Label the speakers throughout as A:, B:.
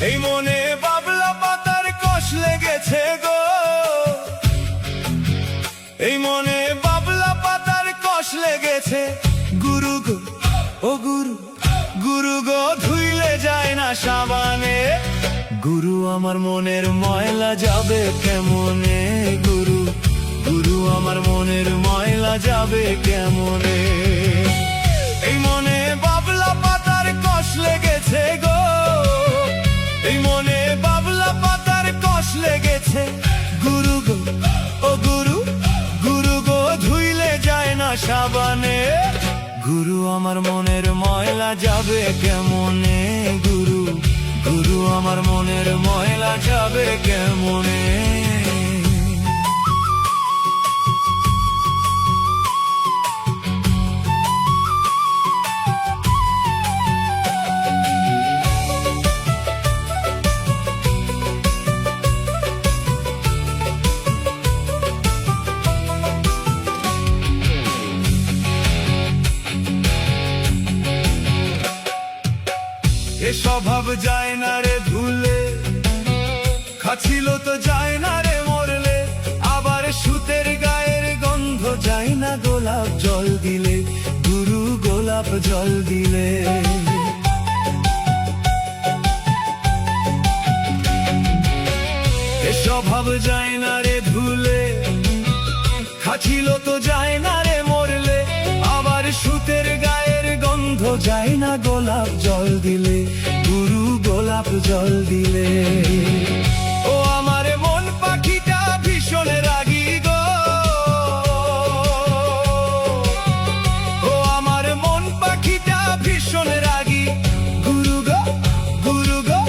A: এই মনে বাবলা পাতার কষ লেগেছে গো, এই মনে বাবলা পাতার কষ লেগেছে। গুরু গো ও গুরু, গুরু গো ধুইলে যায় না সাবানে। গুরু আমার মনের ময়লা যাবে কেমনে, গুরু গুরু আমার মনের ময়লা যাবে কেমনে। এই মনে বাবলা পাতার কষ লেগেছে গো, এই মনে বাবলা পাতার কষ লেগেছে। গুরু গো ও গুরু, গুরু গো ধুইলে যায় না সাবানে। গুরু আমার মনের ময়লা যাবে কেমনে, গুরু গুরু আমার মনের ময়লা যাবে কেমনে। এ স্বভাব যায় না রে ধুলে, খাচ্ছিল তো যায় না রে মরলে। আবার সুতের গায়ের গন্ধ যায় না গোলাপ জল দিলে, গুরু গোলাপ জল দিলে। এ স্বভাব যায় না রে ধুলে, খাচ্ছিল তো যায় না রে মরলে। আবার সুতের গায়ের গন্ধ যায় না গোলাপ জল দিলে, গুরু গোলাপ জল দিলে। ও আমার মন পাখিটা ভীষণ রাগী গো, ও আমার মন পাখিটা ভীষণ রাগী। গুরু গো গুরু গো,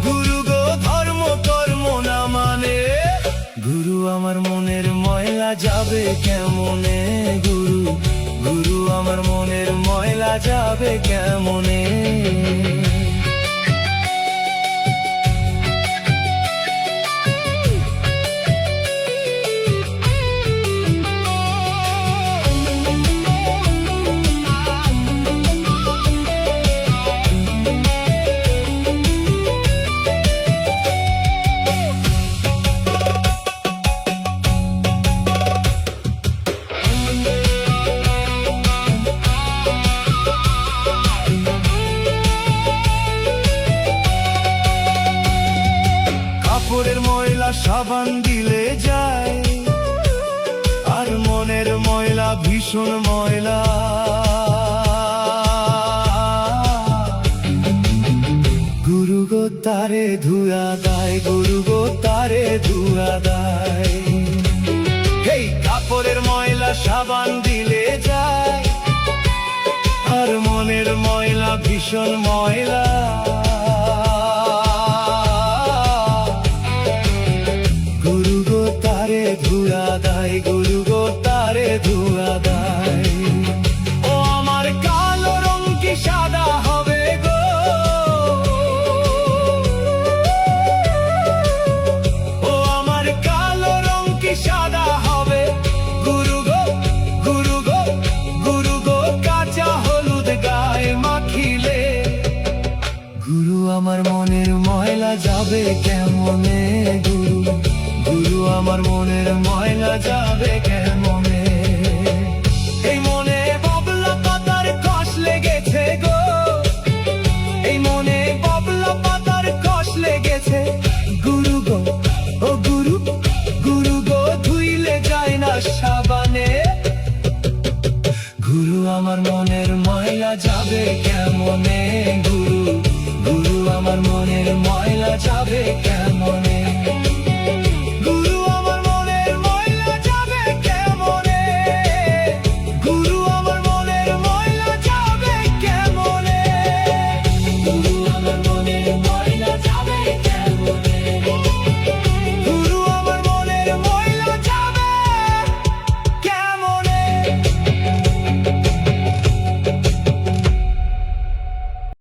A: গুরু গো ধর্ম কর্ম না মানে। গুরু আমার মনের ময়লা যাবে কেমনে, গুরু গুরু আমার মনের ময়লা যাবে কেমনে। কাপড়ের ময়লা সাবান দিলে যায়, আর মনের ময়লা ভীষণ ময়লা। গুরু গো তারে ধুয়া দায়, গুরু গো তারে ধুয়া দায়। এই কাপড়ের ময়লা সাবান দিলে যায়, আর মনের ময়লা ভীষণ ময়লা। গুরু গো তারে ধুয়া দায়, গুরু গো তারে ধুয়া দায়। ও আমার কালো রং কি সাদা হবে গো, ও আমার কালো রং কি সাদা হবে। গুরু গো গুরু গো, গুরু গো কাঁচা হলুদ গায়ে মাখিলে। গুরু আমার মনের ময়লা যাবে কেমনে, গুরু গুরু আমার মনের ময়লা যাবে কেমনে। এই মনে বাবলা পাতার কষ লেগেছে গো, এই মনে বাবলা পাতার কষ লেগেছে। গুরু গো ও গুরু, গুরু গো ধুইলে যায় না সাবানে। গুরু আমার মনের ময়লা যাবে কেমনে,